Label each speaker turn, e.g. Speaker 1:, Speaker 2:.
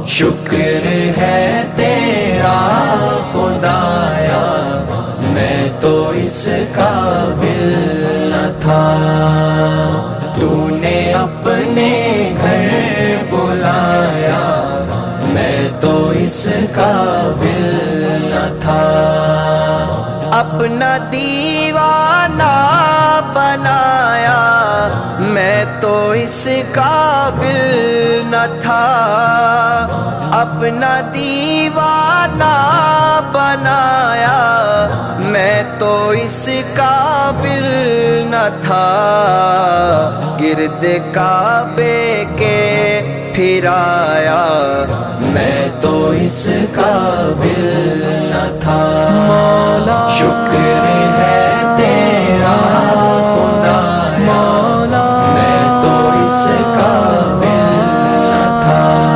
Speaker 1: शुक्र है तेरा खुदाया, मैं तो इस काबिल न था। तूने अपने घर बुलाया, मैं तो इस काबिल न था। अपना दीवाना बनाया, मैं तो इस काबिल न था। अपना दीवाना बनाया, मैं तो इस काबिल न था। गिरद काबे के फिराया, मैं तो इस काबिल न था। शुक्र